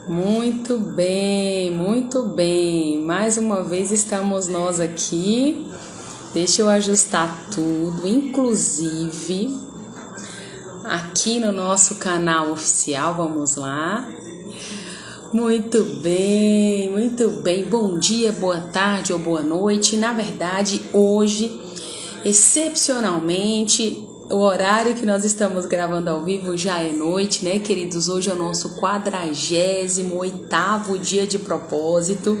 Muito bem, muito bem. Mais uma vez estamos nós aqui. Deixa eu ajustar tudo, inclusive aqui no nosso canal oficial. Vamos lá. Muito bem, muito bem. Bom dia, boa tarde ou boa noite. Na verdade, hoje, excepcionalmente, o horário que nós estamos gravando ao vivo já é noite, né, queridos? Hoje é o nosso 48º dia de propósito.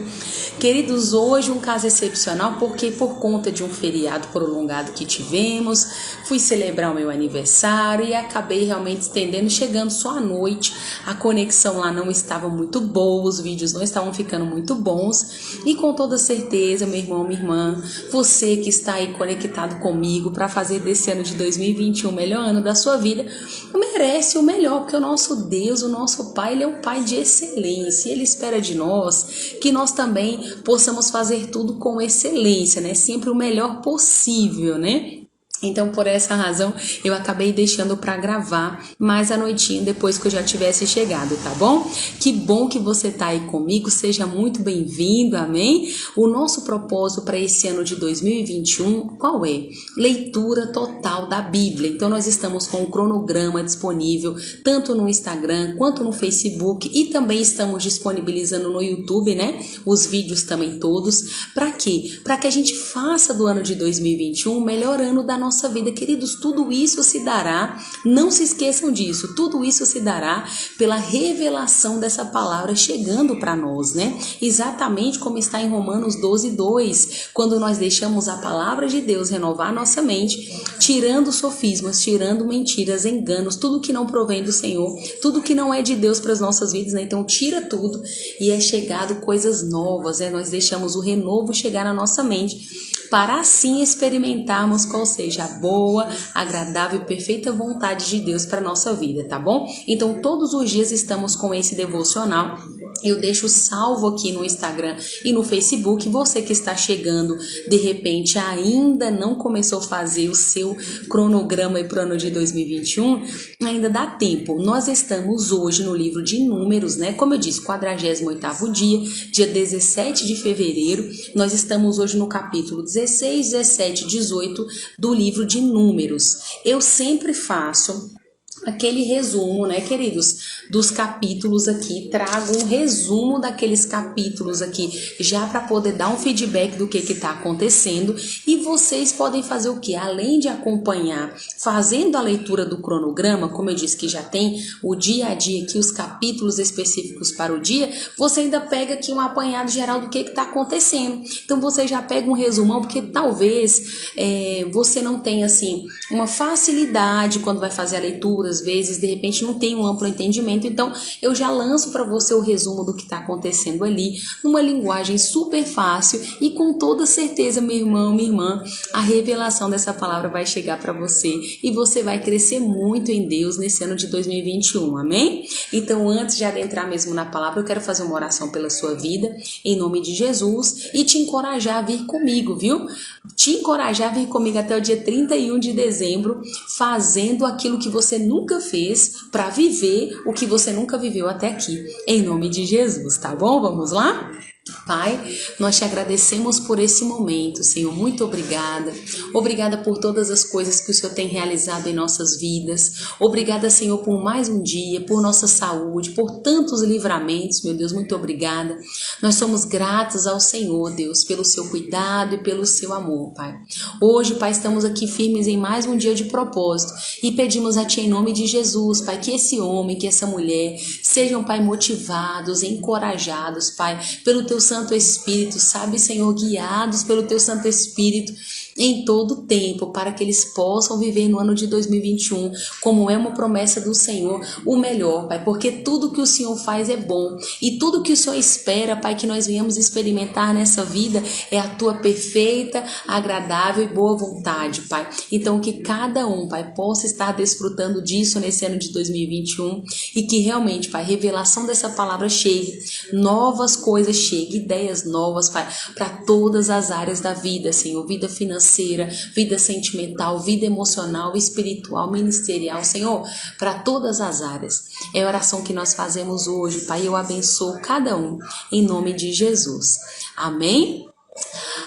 Queridos, hoje um caso excepcional, porque por conta de um feriado prolongado que tivemos, fui celebrar o meu aniversário e acabei realmente estendendo, chegando só à noite. A conexão lá não estava muito boa, os vídeos não estavam ficando muito bons. E com toda certeza, meu irmão, minha irmã, você que está aí conectado comigo para fazer desse ano de 2021 o melhor ano da sua vida, merece o melhor, porque o nosso Deus, o nosso Pai, Ele é um Pai de excelência, e Ele espera de nós que nós também possamos fazer tudo com excelência, né? Sempre o melhor possível, né? Então, por essa razão, eu acabei deixando para gravar mais à noitinha depois que eu já tivesse chegado, tá bom? Que bom que você tá aí comigo, seja muito bem-vindo, amém? O nosso propósito para esse ano de 2021, qual é? Leitura total da Bíblia. Então, nós estamos com o cronograma disponível, tanto no Instagram quanto no Facebook, e também estamos disponibilizando no YouTube, né? Os vídeos também todos. Para quê? Para que a gente faça do ano de 2021 o melhor ano da nossa vida, queridos. Tudo isso se dará, não se esqueçam disso, tudo isso se dará pela revelação dessa palavra chegando para nós, né? Exatamente como está em Romanos 12:2, quando nós deixamos a palavra de Deus renovar nossa mente, tirando sofismas, tirando mentiras, enganos, tudo que não provém do Senhor, tudo que não é de Deus para as nossas vidas, né? Então tira tudo e é chegado coisas novas, né? Nós deixamos o renovo chegar na nossa mente, para assim experimentarmos qual seja a boa, agradável e perfeita vontade de Deus para a nossa vida, tá bom? Então, todos os dias estamos com esse devocional. Eu deixo salvo aqui no Instagram e no Facebook. Você que está chegando, de repente ainda não começou a fazer o seu cronograma para o ano de 2021, ainda dá tempo. Nós estamos hoje no livro de Números, né? Como eu disse, 48º dia 17 de fevereiro. Nós estamos hoje no capítulo 16, 17, 18 do livro de Números. Eu sempre faço aquele resumo, né, queridos, dos capítulos aqui, trago um resumo daqueles capítulos aqui, já para poder dar um feedback do que está acontecendo, e vocês podem fazer o que? Além de acompanhar, fazendo a leitura do cronograma, como eu disse que já tem o dia a dia aqui, os capítulos específicos para o dia, você ainda pega aqui um apanhado geral do que está acontecendo. Então você já pega um resumão, porque talvez você não tenha assim uma facilidade quando vai fazer a leitura, às vezes, de repente, não tem um amplo entendimento. Então, eu já lanço para você o resumo do que está acontecendo ali, numa linguagem super fácil, e com toda certeza, meu irmão, minha irmã, a revelação dessa palavra vai chegar para você, e você vai crescer muito em Deus nesse ano de 2021, amém? Então, antes de adentrar mesmo na palavra, eu quero fazer uma oração pela sua vida, em nome de Jesus, e te encorajar a vir comigo, viu? Te encorajar a vir comigo até o dia 31 de dezembro, fazendo aquilo que você nunca fez, para viver o que você nunca viveu até aqui, em nome de Jesus, tá bom? Vamos lá? Pai, nós te agradecemos por esse momento, Senhor, muito obrigada. Obrigada por todas as coisas que o Senhor tem realizado em nossas vidas. Obrigada, Senhor, por mais um dia, por nossa saúde, por tantos livramentos, meu Deus, muito obrigada. Nós somos gratos ao Senhor, Deus, pelo seu cuidado e pelo seu amor, Pai. Hoje, Pai, estamos aqui firmes em mais um dia de propósito e pedimos a Ti em nome de Jesus, Pai, que esse homem, que essa mulher sejam, Pai, motivados, encorajados, Pai, pelo Teu Santo Espírito, sabe, Senhor, guiados pelo Teu Santo Espírito em todo o tempo, para que eles possam viver no ano de 2021, como é uma promessa do Senhor, o melhor, Pai, porque tudo que o Senhor faz é bom, e tudo que o Senhor espera, Pai, que nós venhamos experimentar nessa vida é a Tua perfeita, agradável e boa vontade, Pai. Então, que cada um, Pai, possa estar desfrutando disso nesse ano de 2021, e que realmente, Pai, revelação dessa palavra chegue, novas coisas cheguem, ideias novas, Pai, para todas as áreas da vida, Senhor, vida financeira, financeira, vida sentimental, vida emocional, espiritual, ministerial, Senhor, para todas as áreas. É a oração que nós fazemos hoje, Pai, eu abençoo cada um, em nome de Jesus. Amém?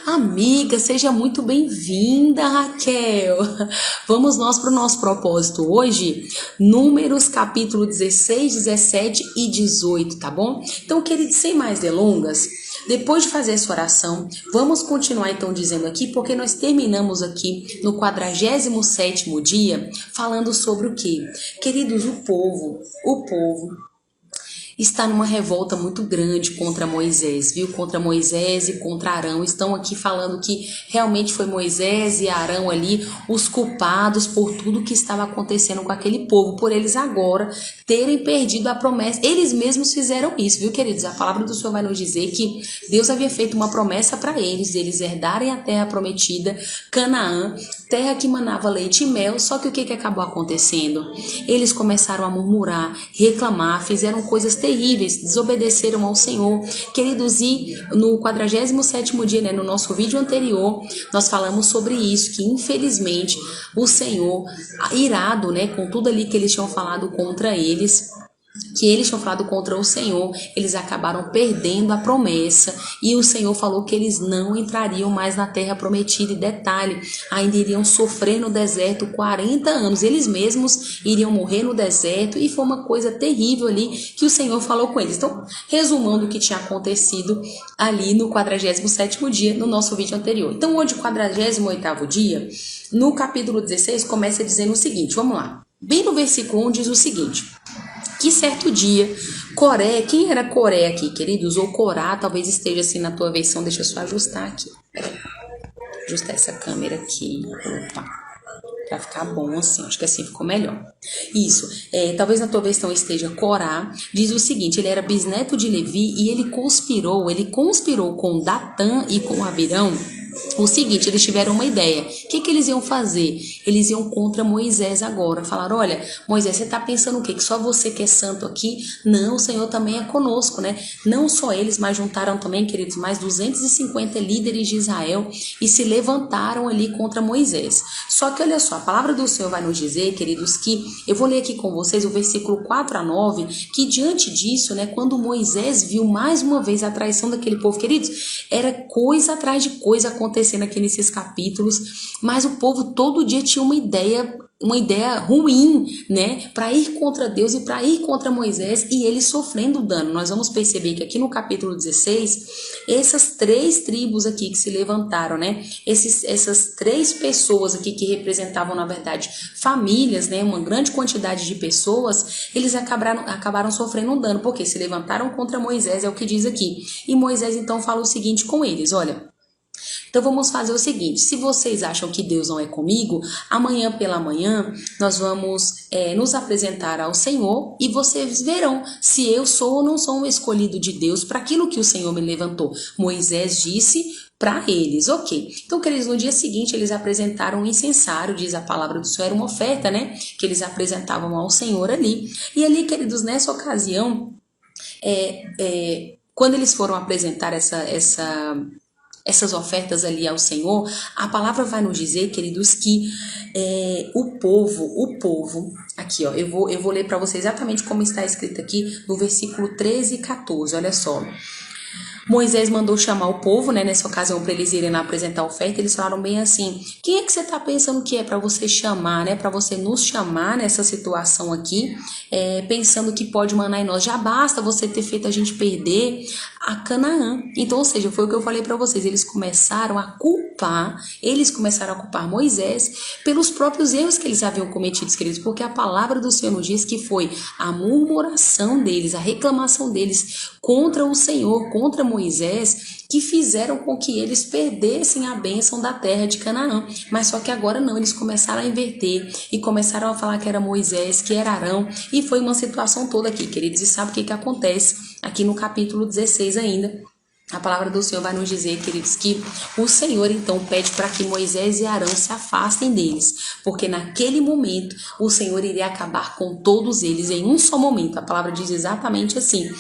Amiga, seja muito bem-vinda, Raquel. Vamos nós para o nosso propósito hoje, Números capítulo 16, 17 e 18, tá bom? Então, queridos, sem mais delongas, depois de fazer essa oração, vamos continuar então dizendo aqui, porque nós terminamos aqui no 47º dia, falando sobre o quê? Queridos, o povo está numa revolta muito grande contra Moisés, viu? Contra Moisés e contra Arão. Estão aqui falando que realmente foi Moisés e Arão ali os culpados por tudo que estava acontecendo com aquele povo, por eles agora terem perdido a promessa. Eles mesmos fizeram isso, viu, queridos? A palavra do Senhor vai nos dizer que Deus havia feito uma promessa para eles herdarem a terra prometida, Canaã, terra que manava leite e mel, só que o que acabou acontecendo? Eles começaram a murmurar, reclamar, fizeram coisas terríveis, desobedeceram ao Senhor. Queridos, e no 47º dia, né, no nosso vídeo anterior, nós falamos sobre isso, que infelizmente o Senhor, irado, né, com tudo ali que eles tinham falado contra eles, que eles tinham falado contra o Senhor, eles acabaram perdendo a promessa e o Senhor falou que eles não entrariam mais na terra prometida. E detalhe, ainda iriam sofrer no deserto 40 anos, eles mesmos iriam morrer no deserto e foi uma coisa terrível ali que o Senhor falou com eles. Então, resumando o que tinha acontecido ali no 47º dia, no nosso vídeo anterior. Então, hoje, 48º dia, no capítulo 16, começa dizendo o seguinte, vamos lá. Bem no versículo 1 diz o seguinte: que certo dia, Coré, quem era Coré aqui, queridos? Ou Corá, talvez esteja assim na tua versão, deixa eu só ajustar aqui. Ajustar essa câmera aqui, opa, pra ficar bom assim, acho que assim ficou melhor. Isso, talvez na tua versão esteja Corá, diz o seguinte, ele era bisneto de Levi e ele conspirou com Datã e com Abirão. O seguinte, eles tiveram uma ideia. O que eles iam fazer? Eles iam contra Moisés agora. Falaram, olha, Moisés, você tá pensando o quê? Que só você que é santo aqui? Não, o Senhor também é conosco, né? Não só eles, mas juntaram também, queridos, mais 250 líderes de Israel e se levantaram ali contra Moisés. Só que olha só, a palavra do Senhor vai nos dizer, queridos, que eu vou ler aqui com vocês o versículo 4 a 9, que diante disso, né, quando Moisés viu mais uma vez a traição daquele povo, queridos, era coisa atrás de coisa acontecendo aqui nesses capítulos, mas o povo todo dia tinha uma ideia ruim, né, para ir contra Deus e para ir contra Moisés e eles sofrendo dano. Nós vamos perceber que aqui no capítulo 16, essas 3 tribos aqui que se levantaram, né, essas 3 pessoas aqui que representavam, na verdade, famílias, né, uma grande quantidade de pessoas, eles acabaram sofrendo dano, porque se levantaram contra Moisés, é o que diz aqui. E Moisés então fala o seguinte com eles, olha, então vamos fazer o seguinte, se vocês acham que Deus não é comigo, amanhã pela manhã nós vamos nos apresentar ao Senhor e vocês verão se eu sou ou não sou um escolhido de Deus para aquilo que o Senhor me levantou. Moisés disse para eles, ok. Então, queridos, no dia seguinte eles apresentaram um incensário, diz a palavra do Senhor, era uma oferta, né, que eles apresentavam ao Senhor ali. E ali, queridos, nessa ocasião, quando eles foram apresentar essas ofertas ali ao Senhor, a palavra vai nos dizer, queridos, que o povo, aqui ó, eu vou ler para vocês exatamente como está escrito aqui no versículo 13 e 14, olha só. Moisés mandou chamar o povo, né, nessa ocasião, para eles irem lá apresentar a oferta. Eles falaram bem assim, quem é que você está pensando que é para você chamar, né, para você nos chamar nessa situação aqui, pensando que pode manar em nós? Já basta você ter feito a gente perder a Canaã. Então, ou seja, foi o que eu falei para vocês, eles começaram a culpar Moisés pelos próprios erros que eles haviam cometido, queridos, porque a palavra do Senhor nos diz que foi a murmuração deles, a reclamação deles contra o Senhor, contra Moisés, que fizeram com que eles perdessem a bênção da terra de Canaã. Mas só que agora não, eles começaram a inverter e começaram a falar que era Moisés, que era Arão, e foi uma situação toda aqui, queridos. E sabe o que acontece aqui no capítulo 16 ainda? A palavra do Senhor vai nos dizer, queridos, que o Senhor então pede para que Moisés e Arão se afastem deles, porque naquele momento o Senhor iria acabar com todos eles em um só momento. A palavra diz exatamente assim,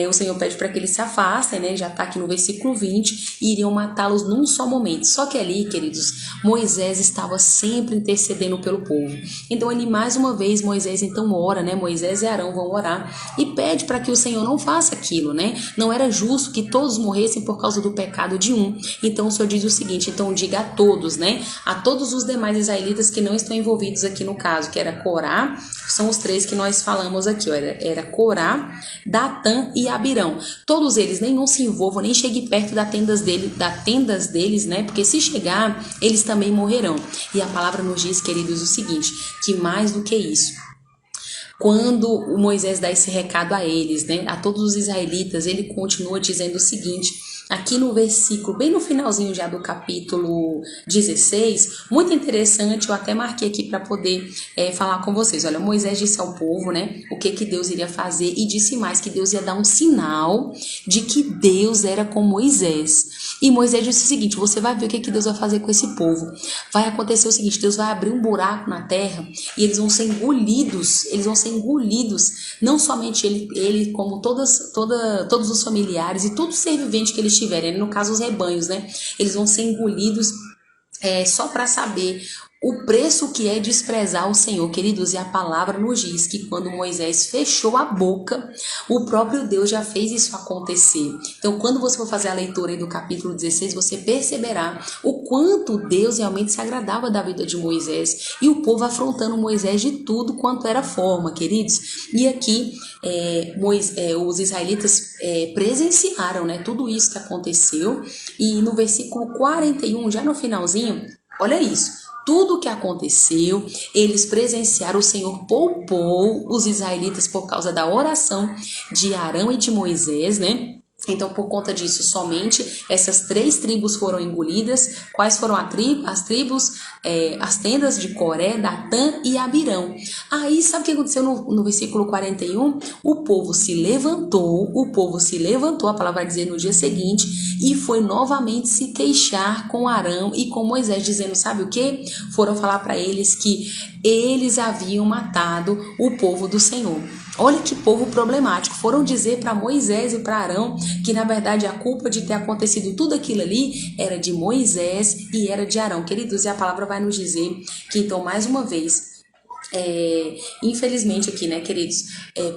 o Senhor pede para que eles se afastem, né? Já está aqui no versículo 20, e iriam matá-los num só momento. Só que ali, queridos, Moisés estava sempre intercedendo pelo povo. Então ele, mais uma vez, Moisés então ora, né? Moisés e Arão vão orar e pede para que o Senhor não faça aquilo, né? Não era justo que todos morressem por causa do pecado de um. Então o Senhor diz o seguinte, então diga a todos, né? A todos os demais israelitas que não estão envolvidos aqui no caso, que era Corá, são os três que nós falamos aqui, ó, era Corá, Datã e Abirão. Todos eles nem não se envolvam, nem cheguem perto das tendas deles, né? Porque se chegar, eles também morrerão. E a palavra nos diz, queridos, o seguinte, que mais do que isso, quando o Moisés dá esse recado a eles, né, a todos os israelitas, ele continua dizendo o seguinte, aqui no versículo, bem no finalzinho já do capítulo 16, muito interessante, eu até marquei aqui para poder falar com vocês. Olha, Moisés disse ao povo, né, o que Deus iria fazer, e disse mais, que Deus ia dar um sinal de que Deus era com Moisés. E Moisés disse o seguinte, você vai ver o que Deus vai fazer com esse povo. Vai acontecer o seguinte, Deus vai abrir um buraco na terra e eles vão ser engolidos, não somente ele como todos os familiares e todo ser vivente que eles tiverem, no caso os rebanhos, né? Eles vão ser engolidos só para saber o preço que é desprezar o Senhor, queridos, e a palavra nos diz que quando Moisés fechou a boca, o próprio Deus já fez isso acontecer. Então, quando você for fazer a leitura aí do capítulo 16, você perceberá o quanto Deus realmente se agradava da vida de Moisés e o povo afrontando Moisés de tudo quanto era forma, queridos. E aqui, os israelitas presenciaram, né, tudo isso que aconteceu, e no versículo 41, já no finalzinho, olha isso. Tudo o que aconteceu, eles presenciaram, o Senhor poupou os israelitas por causa da oração de Arão e de Moisés, né? Então, por conta disso, somente essas 3 tribos foram engolidas. Quais foram as tribos? As tendas de Coré, Datã e Abirão. Aí, sabe o que aconteceu no versículo 41? O povo se levantou, a palavra vai dizer no dia seguinte, e foi novamente se queixar com Arão e com Moisés, dizendo, sabe o que? Foram falar para eles que eles haviam matado o povo do Senhor. Olha que povo problemático. Foram dizer para Moisés e para Arão que, na verdade, a culpa de ter acontecido tudo aquilo ali era de Moisés e era de Arão. Queridos, e a palavra vai nos dizer que, então, mais uma vez, infelizmente aqui, né, queridos,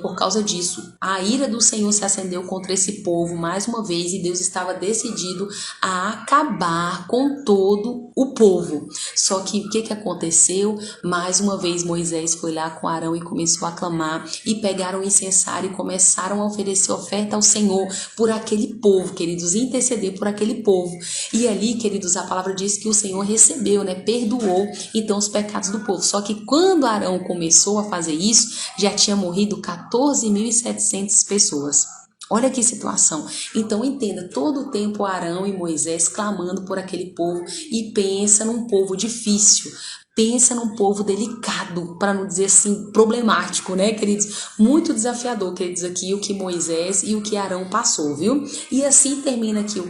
por causa disso, a ira do Senhor se acendeu contra esse povo mais uma vez, e Deus estava decidido a acabar com todo o povo. Só que o que aconteceu? Mais uma vez Moisés foi lá com Arão e começou a clamar, e pegaram o incensário e começaram a oferecer oferta ao Senhor por aquele povo, queridos, interceder por aquele povo. E ali, queridos, a palavra diz que o Senhor recebeu, né, perdoou então os pecados do povo. Só que quando Arão começou a fazer isso, já tinha morrido 14.700 pessoas. Olha que situação. Então entenda, todo o tempo Arão e Moisés clamando por aquele povo, e pensa num povo difícil. Pensa num povo delicado, para não dizer assim, problemático, né, queridos? Muito desafiador, queridos, aqui o que Moisés e o que Arão passou, viu? E assim termina aqui o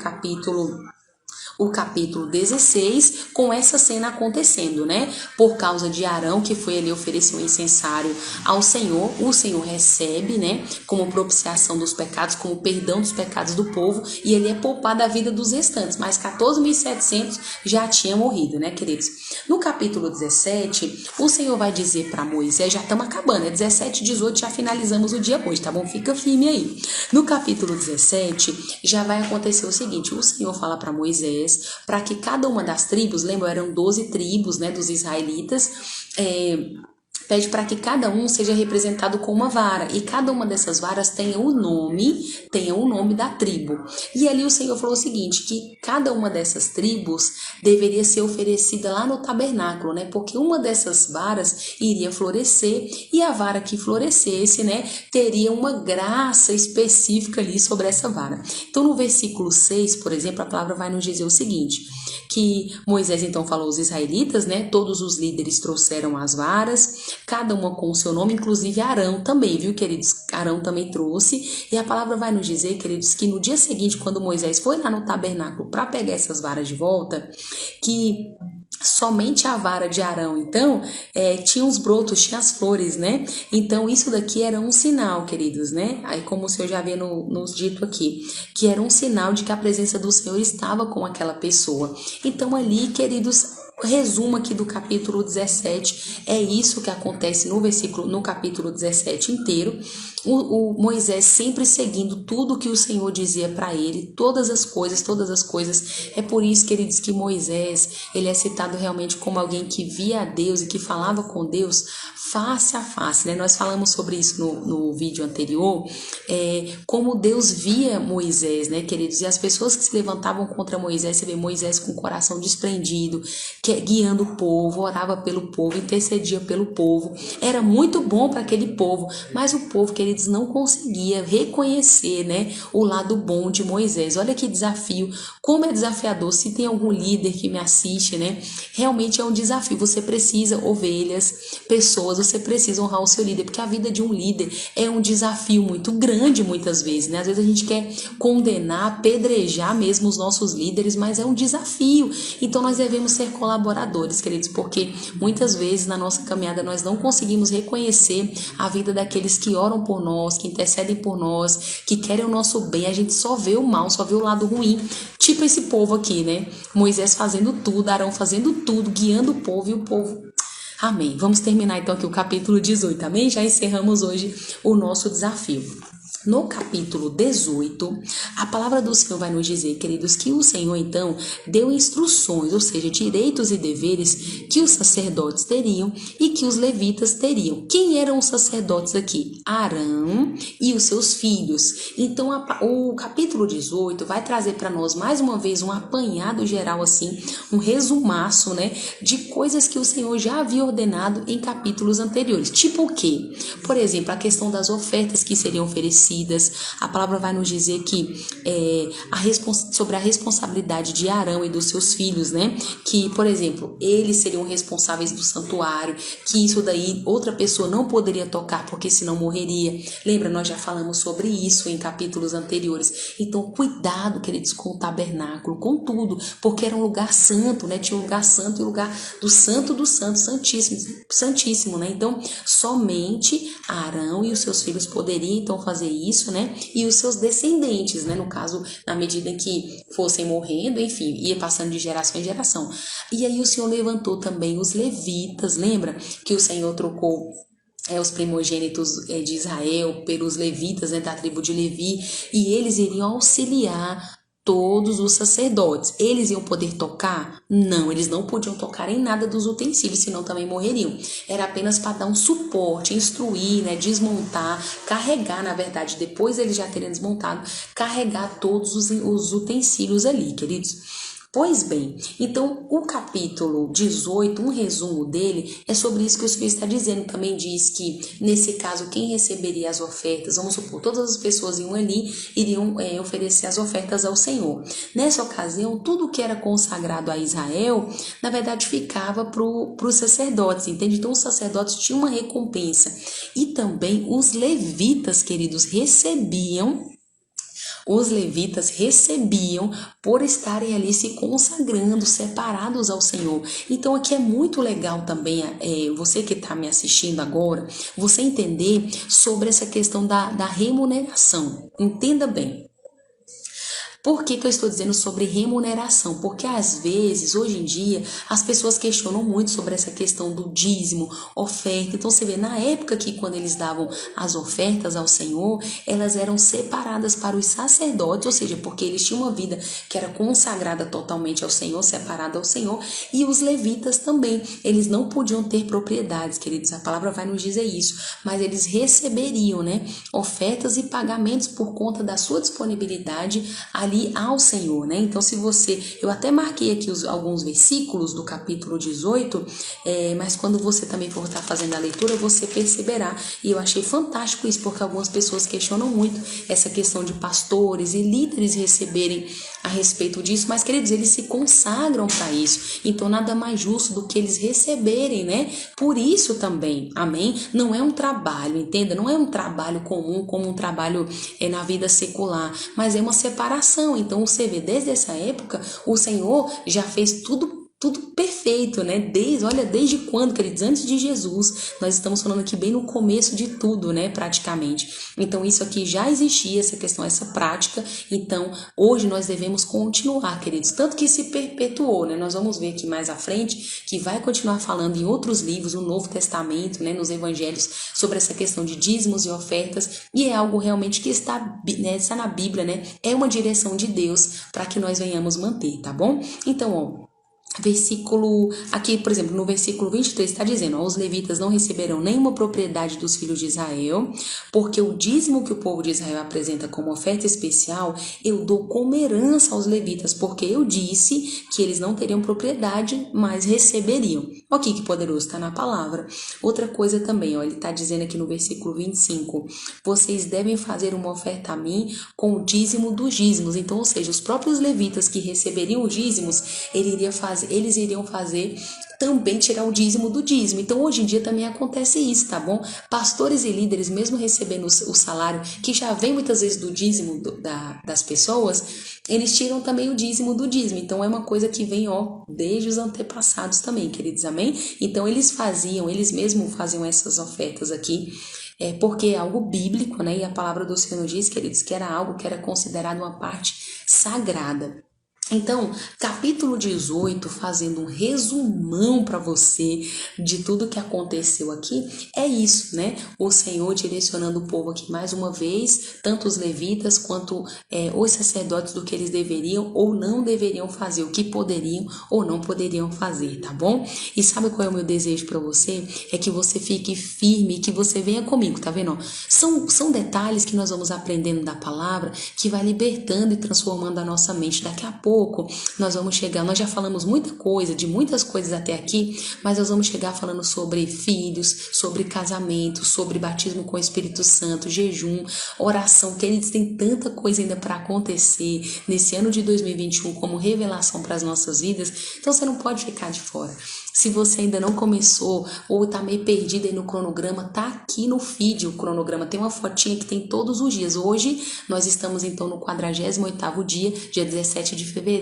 capítulo 16, com essa cena acontecendo, né? Por causa de Arão, que foi ali oferecer um incensário ao Senhor, o Senhor recebe, né, como propiciação dos pecados, como perdão dos pecados do povo, e ele é poupado a vida dos restantes, mas 14.700 já tinha morrido, né, queridos? No capítulo 17, o Senhor vai dizer para Moisés, já estamos acabando, 17 e 18, já finalizamos o dia hoje, tá bom? Fica firme aí. No capítulo 17, já vai acontecer o seguinte, o Senhor fala para Moisés, para que cada uma das tribos, lembra, eram 12 tribos, né, dos israelitas, pede para que cada um seja representado com uma vara, e cada uma dessas varas tenha o nome da tribo. E ali o Senhor falou o seguinte, que cada uma dessas tribos deveria ser oferecida lá no tabernáculo, né? Porque uma dessas varas iria florescer, e a vara que florescesse, né, teria uma graça específica ali sobre essa vara. Então no versículo 6, por exemplo, a palavra vai nos dizer o seguinte, que Moisés então falou aos israelitas, né? Todos os líderes trouxeram as varas, cada uma com o seu nome, inclusive Arão também, viu, queridos? Arão também trouxe, e a palavra vai nos dizer, queridos, que no dia seguinte, quando Moisés foi lá no tabernáculo para pegar essas varas de volta, que somente a vara de Arão, então, tinha os brotos, tinha as flores, né? Então, isso daqui era um sinal, queridos, né? Aí, como o Senhor já havia nos dito aqui, que era um sinal de que a presença do Senhor estava com aquela pessoa. Então, ali, queridos, resumo aqui do capítulo 17, é isso que acontece no capítulo 17 inteiro. O Moisés sempre seguindo tudo que o Senhor dizia para ele, todas as coisas. É por isso que ele diz que Moisés, ele é citado realmente como alguém que via a Deus e que falava com Deus face a face, né? Nós falamos sobre isso no vídeo anterior, como Deus via Moisés, né, queridos? E as pessoas que se levantavam contra Moisés, você vê Moisés com o coração desprendido, guiando o povo, orava pelo povo, intercedia pelo povo. Era muito bom para aquele povo, mas o povo, queridos, não conseguia reconhecer, né, o lado bom de Moisés. Olha que desafio, como é desafiador. Se tem algum líder que me assiste, né, realmente é um desafio. Você precisa, ovelhas, pessoas, você precisa honrar o seu líder, porque a vida de um líder é um desafio muito grande muitas vezes, né? Às vezes a gente quer condenar, apedrejar mesmo os nossos líderes, mas é um desafio. Então nós devemos ser colaboradores, queridos, porque muitas vezes na nossa caminhada nós não conseguimos reconhecer a vida daqueles que oram por nós, que intercedem por nós, que querem o nosso bem. A gente só vê o mal, só vê o lado ruim, tipo esse povo aqui, né? Moisés fazendo tudo, Arão fazendo tudo, guiando o povo, e o povo... Amém. Vamos terminar então aqui o capítulo 18, amém? Já encerramos hoje o nosso desafio. No capítulo 18, a palavra do Senhor vai nos dizer, queridos, que o Senhor então deu instruções, ou seja, direitos e deveres que os sacerdotes teriam e que os levitas teriam. Quem eram os sacerdotes aqui? Arão e os seus filhos. Então, o capítulo 18 vai trazer para nós mais uma vez um apanhado geral, assim, um resumaço, né, de coisas que o Senhor já havia ordenado em capítulos anteriores. Tipo o quê? Por exemplo, a questão das ofertas que seriam oferecidas. A palavra vai nos dizer que sobre a responsabilidade de Arão e dos seus filhos, né? Que, por exemplo, eles seriam responsáveis do santuário, que isso daí outra pessoa não poderia tocar porque senão morreria. Lembra, nós já falamos sobre isso em capítulos anteriores. Então, cuidado, queridos, com o tabernáculo, com tudo, porque era um lugar santo, né? Tinha um lugar santo e um lugar do santo, santíssimo, né? Então, somente Arão e os seus filhos poderiam então fazer isso, né? E os seus descendentes, né? No caso, na medida em que fossem morrendo, enfim, ia passando de geração em geração. E aí o Senhor levantou também os levitas, lembra? Que o Senhor trocou os primogênitos de Israel pelos levitas, né? Da tribo de Levi, e eles iriam auxiliar todos os sacerdotes. Eles iam poder tocar? Não, eles não podiam tocar em nada dos utensílios, senão também morreriam. Era apenas para dar um suporte, instruir, né, desmontar, carregar, na verdade, depois eles já terem desmontado, carregar todos os utensílios ali, queridos. Pois bem, então o capítulo 18, um resumo dele, é sobre isso que o Senhor está dizendo. Também diz que, nesse caso, quem receberia as ofertas, vamos supor, todas as pessoas iam ali, iriam oferecer as ofertas ao Senhor. Nessa ocasião, tudo que era consagrado a Israel, na verdade, ficava para os sacerdotes, entende? Então, os sacerdotes tinham uma recompensa. E também os levitas, queridos, recebiam por estarem ali se consagrando, separados ao Senhor. Então aqui é muito legal também, você que está me assistindo agora, você entender sobre essa questão da remuneração. Entenda bem. Por que eu estou dizendo sobre remuneração? Porque às vezes, hoje em dia, as pessoas questionam muito sobre essa questão do dízimo, oferta. Então você vê, na época que quando eles davam as ofertas ao Senhor, elas eram separadas para os sacerdotes, ou seja, porque eles tinham uma vida que era consagrada totalmente ao Senhor, separada ao Senhor, e os levitas também. Eles não podiam ter propriedades, queridos, a palavra vai nos dizer isso, mas eles receberiam, né, ofertas e pagamentos por conta da sua disponibilidade ali ao Senhor, né? Então, se você... Eu até marquei aqui alguns versículos do capítulo 18, mas quando você também for estar fazendo a leitura, você perceberá. E eu achei fantástico isso, porque algumas pessoas questionam muito essa questão de pastores e líderes receberem a respeito disso, mas, queridos, eles se consagram para isso. Então, nada mais justo do que eles receberem, né? Por isso também, amém? Não é um trabalho, entenda? Não é um trabalho comum, como um trabalho na vida secular, mas é uma separação. Então, você vê, desde essa época, o Senhor já fez tudo tudo perfeito, né? Desde quando, queridos? Antes de Jesus. Nós estamos falando aqui bem no começo de tudo, né? Praticamente. Então, isso aqui já existia, essa questão, essa prática. Então, hoje nós devemos continuar, queridos. Tanto que se perpetuou, né? Nós vamos ver aqui mais à frente que vai continuar falando em outros livros, no Novo Testamento, né? Nos Evangelhos, sobre essa questão de dízimos e ofertas. E é algo realmente que está na Bíblia, né? É uma direção de Deus para que nós venhamos manter, tá bom? Então, ó. Aqui, por exemplo, no versículo 23 está dizendo, ó, os levitas não receberão nenhuma propriedade dos filhos de Israel, porque o dízimo que o povo de Israel apresenta como oferta especial, eu dou como herança aos levitas, porque eu disse que eles não teriam propriedade, mas receberiam. Ok, que poderoso, está na palavra. Outra coisa também, ó, ele está dizendo aqui no versículo 25, vocês devem fazer uma oferta a mim com o dízimo dos dízimos. Então, ou seja, os próprios levitas que receberiam os dízimos, eles iriam fazer também tirar o dízimo do dízimo. Então, hoje em dia também acontece isso, tá bom? Pastores e líderes, mesmo recebendo o salário, que já vem muitas vezes do dízimo das pessoas, eles tiram também o dízimo do dízimo. Então, é uma coisa que vem, ó, desde os antepassados também, queridos, amém? Então, eles mesmos faziam essas ofertas aqui, porque é algo bíblico, né? E a palavra do Senhor diz, queridos, que era algo que era considerado uma parte sagrada. Então, capítulo 18, fazendo um resumão para você de tudo que aconteceu aqui, é isso, né? O Senhor direcionando o povo aqui mais uma vez, tanto os levitas quanto os sacerdotes, do que eles deveriam ou não deveriam fazer, o que poderiam ou não poderiam fazer, tá bom? E sabe qual é o meu desejo para você? É que você fique firme e que você venha comigo, tá vendo? São detalhes que nós vamos aprendendo da palavra, que vai libertando e transformando a nossa mente. Daqui a pouco nós vamos chegar, nós já falamos de muitas coisas até aqui, mas nós vamos chegar falando sobre filhos, sobre casamento, sobre batismo com o Espírito Santo, jejum, oração, que eles têm tanta coisa ainda para acontecer nesse ano de 2021 como revelação para as nossas vidas. Então você não pode ficar de fora. Se você ainda não começou ou tá meio perdido aí no cronograma, tá aqui no feed o cronograma, tem uma fotinha que tem todos os dias. Hoje nós estamos então no 48º dia 17 de fevereiro.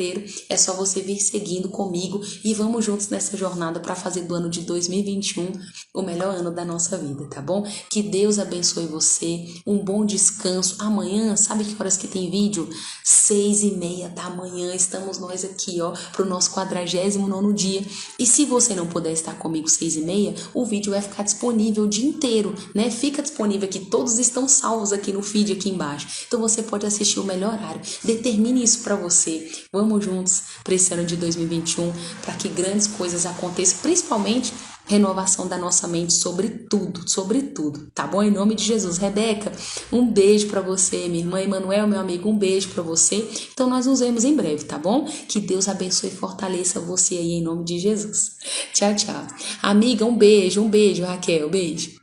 É só você vir seguindo comigo e vamos juntos nessa jornada para fazer do ano de 2021 o melhor ano da nossa vida, tá bom? Que Deus abençoe você, um bom descanso. Amanhã, sabe que horas que tem vídeo? 6:30 da manhã, estamos nós aqui, ó, pro nosso 49º dia. E se você não puder estar comigo 6:30, o vídeo vai ficar disponível o dia inteiro, né? Fica disponível aqui, todos estão salvos aqui no feed aqui embaixo. Então você pode assistir o melhor horário. Determine isso para você. Vamos juntos para esse ano de 2021, para que grandes coisas aconteçam, principalmente renovação da nossa mente sobre tudo, tá bom? Em nome de Jesus. Rebeca, um beijo para você, minha irmã Emanuel, meu amigo, um beijo para você. Então nós nos vemos em breve, tá bom? Que Deus abençoe e fortaleça você aí em nome de Jesus. Tchau, tchau. Amiga, um beijo, Raquel, beijo.